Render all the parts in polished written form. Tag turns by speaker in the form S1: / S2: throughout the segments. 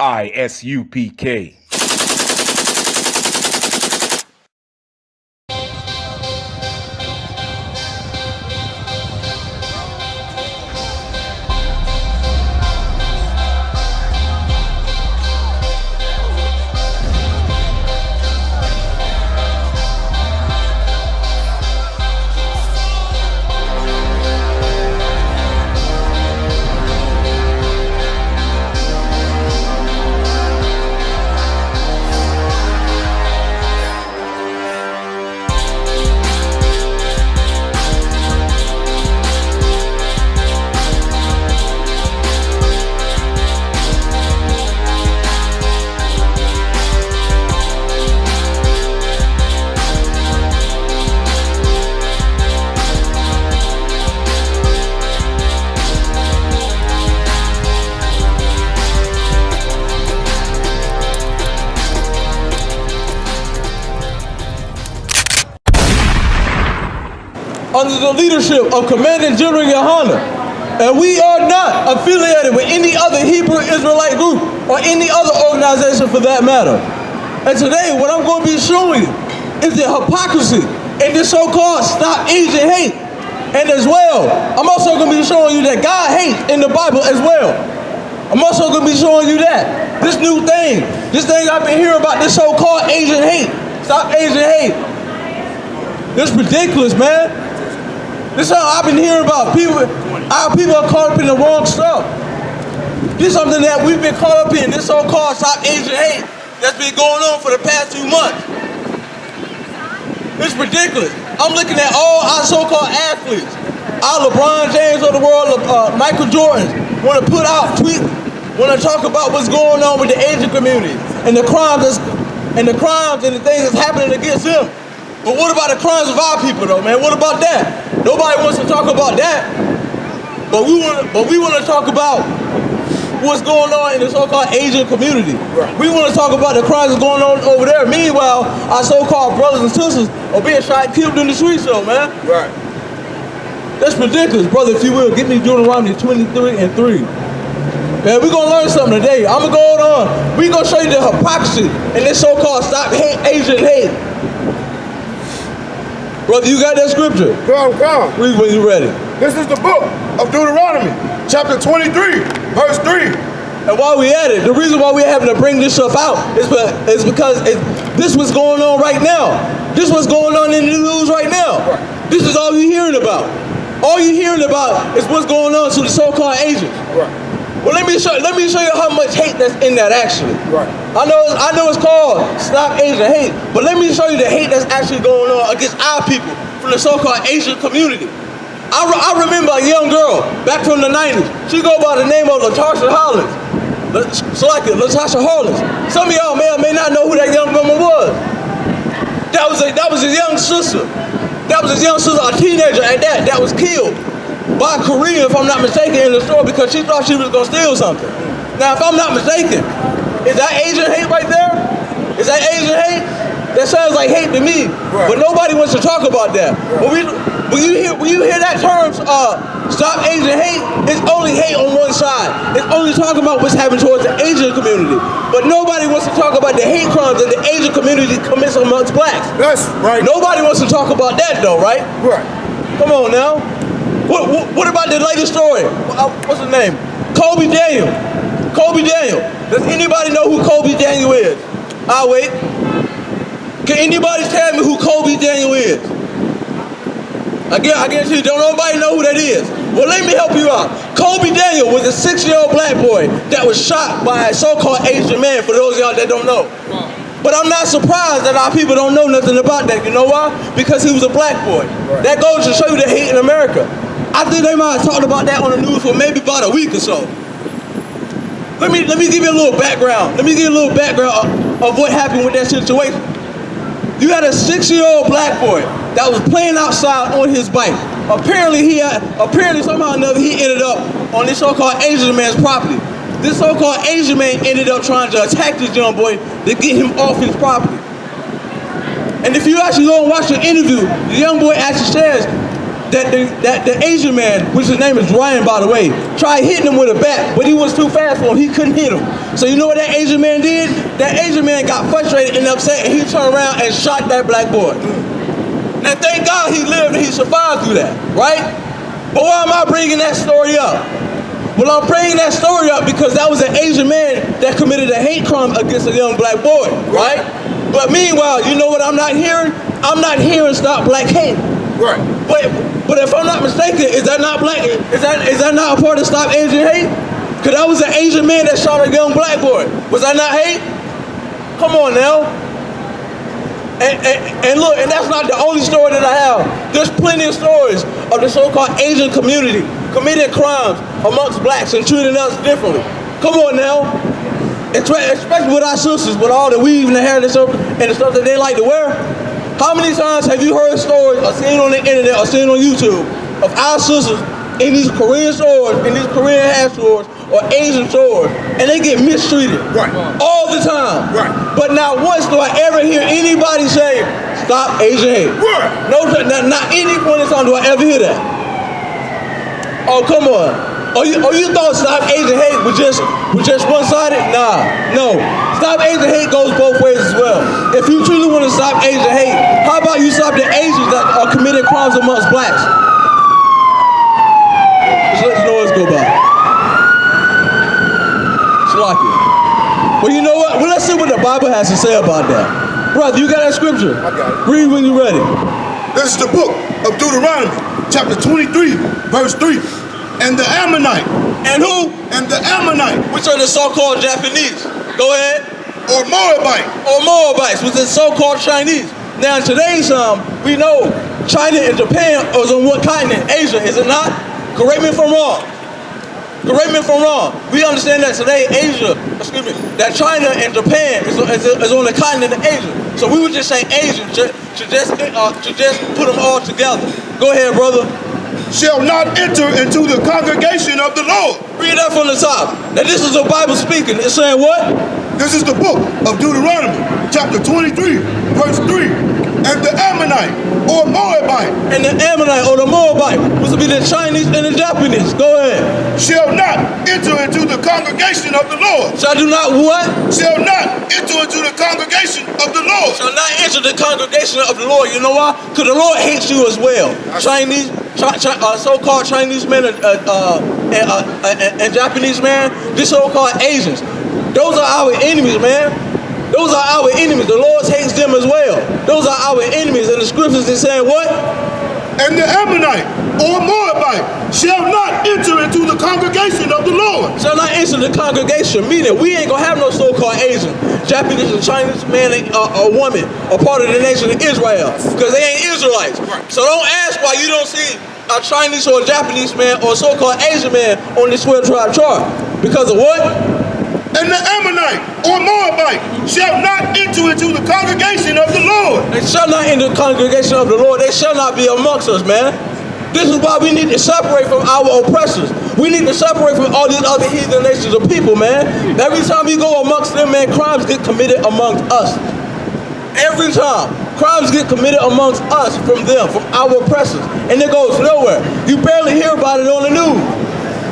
S1: ISUPK.
S2: Under the leadership of Commandant General Yohana, and we are not affiliated with any other Hebrew Israelite group or any other organization for that matter. And today, what I'm going to be showing you is the hypocrisy in this so-called Stop Asian Hate. And as well, I'm also going to be showing you that God hates in the Bible as well. I'm also going to be showing you that this new thing, this thing I've been hearing about, this so-called Asian hate, Stop Asian Hate. This is ridiculous, man. This is how I've been hearing about people. Our people are caught up in the wrong stuff. This is something that we've been caught up in, this so-called Stop Asian Hate that's been going on for the past few months. It's ridiculous. I'm looking at all our so-called athletes, our LeBron James of the world, Michael Jordan, want to put out tweets, want to talk about what's going on with the Asian community and the crimes and the things that's happening against them. But what about the crimes of our people, though, man? What about that? Nobody wants to talk about that. But we want to talk about what's going on in the so-called Asian community. Right. We want to talk about the crimes that's going on over there. Meanwhile, our so-called brothers and sisters are being shot and killed in the streets, though, man. Right. That's ridiculous, brother. If you will, give me Deuteronomy 23:3. Man, we're going to learn something today. I'm going to go on. We're going to show you the hypocrisy in this so-called Stop Asian Hate. Brother, you got that scripture?
S3: Come.
S2: Read when you're ready.
S3: This is the book of Deuteronomy, chapter 23, verse 3.
S2: And while we at it, the reason why we're having to bring this stuff out is because this what's going on right now. This what's going on in the news right now. Right. This is all you're hearing about. All you're hearing about is what's going on to the so-called Asians. Right. Well, let me show you how much hate that's in that actually. Right. I know it's called Stop Asian Hate, but let me show you the hate that's actually going on against our people from the so-called Asian community. I remember a young girl back from the 90s. She go by the name of Latasha Hollins. Latasha Hollins. Some of y'all may or may not know who that young woman was. That was a young sister. That was a young sister, a teenager at that was killed by a Korean, if I'm not mistaken, in the store because she thought she was going to steal something. Now, if I'm not mistaken, is that Asian hate right there? Is that Asian hate? That sounds like hate to me, right. But nobody wants to talk about that. Right. When you hear that term, Stop Asian Hate, it's only hate on one side. It's only talking about what's happening towards the Asian community. But nobody wants to talk about the hate crimes that the Asian community commits amongst blacks. That's right. Nobody wants to talk about that though, right? Right. Come on now. What about the latest story? What's his name? Kobe Daniel. Does anybody know who Kobe Daniel is? I'll wait. Can anybody tell me who Kobe Daniel is? I guarantee you, don't nobody know who that is. Well, let me help you out. Kobe Daniel was a 6-year-old black boy that was shot by a so-called Asian man, for those of y'all that don't know. But I'm not surprised that our people don't know nothing about that. You know why? Because he was a black boy. Right. That goes to show you the hate in America. I think they might have talked about that on the news for maybe about a week or so. Let me give you a little background. Let me give you a little background of what happened with that situation. You had a 6-year-old black boy that was playing outside on his bike. Apparently somehow or another he ended up on this so-called Asian man's property. This so-called Asian man ended up trying to attack this young boy to get him off his property. And if you actually go and watch the interview, the young boy actually says that the Asian man, which his name is Ryan, by the way, tried hitting him with a bat, but he was too fast for him. He couldn't hit him. So you know what that Asian man did? That Asian man got frustrated and upset, and he turned around and shot that black boy. Now, thank God he lived and he survived through that, right? But why am I bringing that story up? Well, I'm bringing that story up because that was an Asian man that committed a hate crime against a young black boy, right? But meanwhile, you know what I'm not hearing? I'm not hearing stop black hate.
S3: Right.
S2: But if I'm not mistaken, is that not black? Is that not a part of stop Asian hate? Because that was an Asian man that shot a young black boy. Was that not hate? Come on now. And look, and that's not the only story that I have. There's plenty of stories of the so-called Asian community committing crimes amongst blacks and treating us differently. Come on now. Especially with our sisters, with all the weave and the hair and the stuff that they like to wear. How many times have you heard stories or seen on the internet or seen on YouTube of our sisters in these Korean stores, in these Korean hair stores or Asian stores, and they get mistreated all the time?
S3: Right.
S2: But not once do I ever hear anybody say, stop Asian hate.
S3: Right.
S2: No, not any point in time do I ever hear that. Oh, come on. Oh, you thought stop Asian hate was just one-sided? Nah, no. Stop Asian hate goes both ways as well. If you truly want to stop Asian hate, how about you stop the Asians that are committing crimes amongst blacks? Just let the noise go by. Slocky. Well, you know what? Well, let's see what the Bible has to say about that. Brother, you got that scripture?
S3: I got it.
S2: Read when you're ready.
S3: This is the book of Deuteronomy, chapter 23, verse 3. And the Ammonite.
S2: And who?
S3: And the Ammonite.
S2: Which are the so-called Japanese. Go ahead.
S3: Or Moabite.
S2: Or Moabites, which is so-called Chinese. Now in today's time, we know China and Japan is on what continent? Asia, is it not? Correct me if I'm wrong. Correct me if I'm wrong. We understand that today that China and Japan is on the continent of Asia. So we would just say Asian to just put them all together. Go ahead, brother.
S3: Shall not enter into the congregation of the Lord.
S2: Read that from the top. Now this is the Bible speaking. It's saying what?
S3: This is the book of Deuteronomy, chapter 23, verse 3. And the Ammonite, or Moabite.
S2: And the Ammonite, or the Moabite, was to be the Chinese and the Japanese. Go ahead.
S3: Shall not enter into the congregation of the Lord.
S2: Shall do not what?
S3: Shall not enter into the congregation of the Lord.
S2: Shall not enter the congregation of the Lord. You know why? Because the Lord hates you as well. Chinese, so-called Chinese men and Japanese men, these so-called Asians. Those are our enemies, man. Those are our enemies. The Lord hates them as well. Those are our enemies. And the scriptures is saying what?
S3: And the Ammonite or Moabite shall not enter into the congregation of the Lord.
S2: Shall not enter the congregation, meaning we ain't gonna have no so-called Asian, Japanese, and Chinese man or woman or part of the nation of Israel, because they ain't Israelites. So don't ask why you don't see a Chinese or a Japanese man or a so-called Asian man on this 12 tribe chart. Because of what?
S3: And the Ammonite or Moabite shall not enter into the congregation of the Lord.
S2: They shall not enter the congregation of the Lord. They shall not be amongst us, man. This is why we need to separate from our oppressors. We need to separate from all these other heathen nations of people, man. Every time we go amongst them, man, crimes get committed amongst us. Every time. Crimes get committed amongst us from them, from our oppressors. And it goes nowhere. You barely hear about it on the news.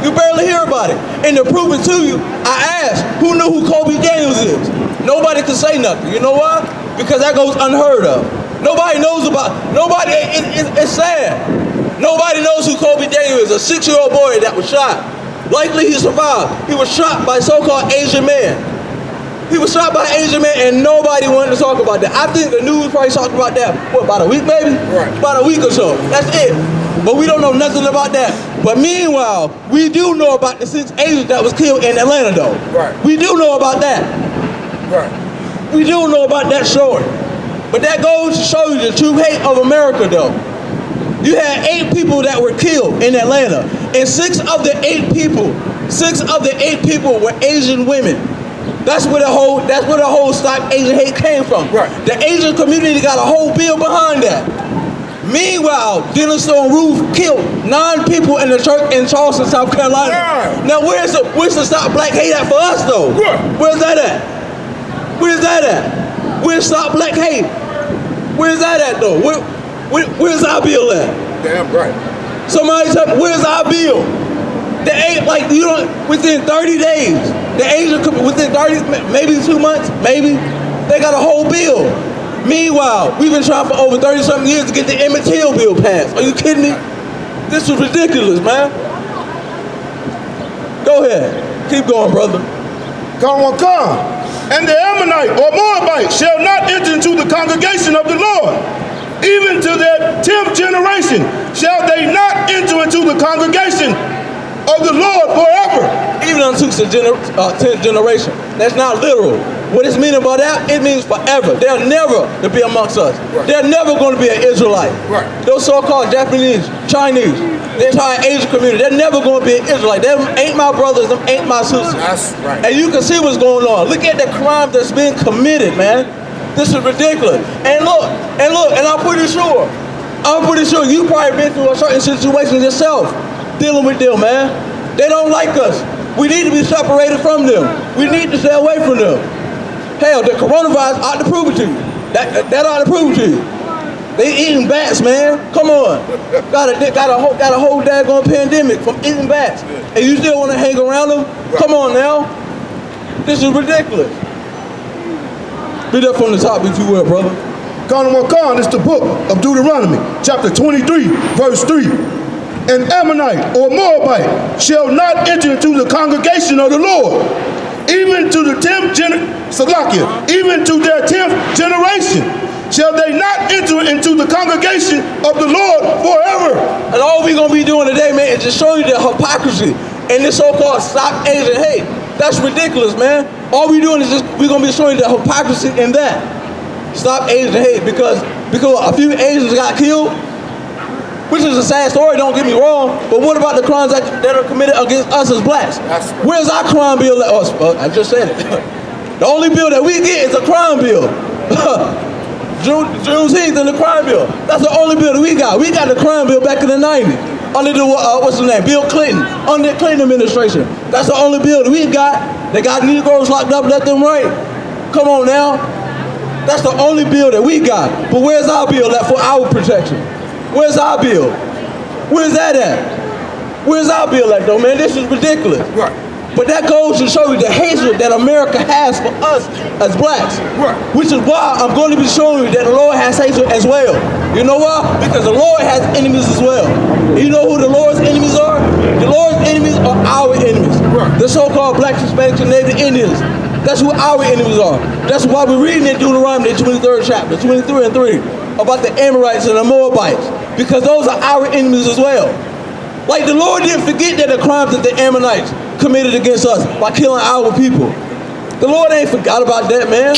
S2: You barely hear about it. And to prove it to you, I asked, who knew who Kobe Daniels is? Nobody could say nothing. You know why? Because that goes unheard of. Nobody knows about, it's sad. Nobody knows who Kobe Daniels is, a 6-year-old boy that was shot. Likely he survived. He was shot by so-called Asian man. He was shot by an Asian man and nobody wanted to talk about that. I think the news probably talked about that, what, about a week maybe?
S3: Right.
S2: About a week or so. That's it. But we don't know nothing about that. But meanwhile, we do know about the 6 Asians that was killed in Atlanta though.
S3: Right.
S2: We do know about that.
S3: Right.
S2: We do know about that story. But that goes to show you the true hate of America though. You had 8 people that were killed in Atlanta. And 6 of the 8 people were Asian women. That's where the whole Stop Asian Hate came from.
S3: Right.
S2: The Asian community got a whole bill behind that. Meanwhile, Dylan Stone Roof killed 9 people in the church in Charleston, South Carolina.
S3: Yeah.
S2: Now where's the Stop Black Hate at for us though?
S3: Yeah.
S2: Where's that at? Where's that at? Where's Stop Black Hate? Where's that at though? Where's our bill at?
S3: Damn right.
S2: Somebody tell me, where's our bill? They ain't like, you don't, within 30 days, the Asian, within 30, maybe 2 months, maybe, they got a whole bill. Meanwhile, we've been trying for over 30-something years to get the Emmett Till bill passed. Are you kidding me? This is ridiculous, man. Go ahead. Keep going, brother.
S3: Come. And the Ammonite or Moabite shall not enter into the congregation of the Lord. Even to their 10th generation shall they not enter into the congregation of the Lord forever.
S2: Even unto the 10th generation. That's not literal. What it's meaning by that, it means forever. They're never to be amongst us.
S3: Right.
S2: They're never going to be an Israelite.
S3: Right.
S2: Those so-called Japanese, Chinese, the entire Asian community, they're never going to be an Israelite. Them ain't my brothers, them ain't my sisters.
S3: That's right.
S2: And you can see what's going on. Look at the crime that's being committed, man. This is ridiculous. And look, and I'm pretty sure you probably been through a certain situation yourself, dealing with them, man. They don't like us. We need to be separated from them. We need to stay away from them. Hell, the coronavirus ought to prove it to you. That ought to prove it to you. They eating bats, man. Come on. Got a whole daggone pandemic from eating bats. And you still want to hang around them? Come on now. This is ridiculous. Read up from the top, if you will, brother.
S3: It's the book of Deuteronomy, chapter 23, verse 3. An Ammonite or Moabite shall not enter into the congregation of the Lord, even to the 10th even to their 10th generation shall they not enter into the congregation of the Lord forever.
S2: And all we're going to be doing today, man, is just showing you the hypocrisy and this so-called stop Asian hate. That's ridiculous, man. All we're doing is we're going to be showing you the hypocrisy in that. Stop Asian hate because a few Asians got killed, which is a sad story, don't get me wrong, but what about the crimes that are committed against us as blacks? Where's our crime bill? I just said it. The only bill that we get is a crime bill. Juneteenth and the crime bill. That's the only bill that we got. We got the crime bill back in the 90s. Under the, what's his name? Bill Clinton. Under the Clinton administration. That's the only bill that we got. They got Negroes locked up, let them write. Come on now. That's the only bill that we got. But where's our bill at for our protection? Where's our bill? Where's that at? Where's our bill at though, man? This is ridiculous.
S3: Right.
S2: But that goes to show you the hatred that America has for us as blacks.
S3: Right.
S2: Which is why I'm going to be showing you that the Lord has hatred as well. You know why? Because the Lord has enemies as well. And you know who the Lord's enemies are? The Lord's enemies are our enemies.
S3: Right.
S2: The so-called blacks, Hispanics, and Native Indians. That's who our enemies are. That's why we're reading in Deuteronomy, the 23rd chapter, 23 and 3, about the Amorites and the Moabites. Because those are our enemies as well. Like the Lord didn't forget that the crimes that the Ammonites committed against us by killing our people. The Lord ain't forgot about that, man.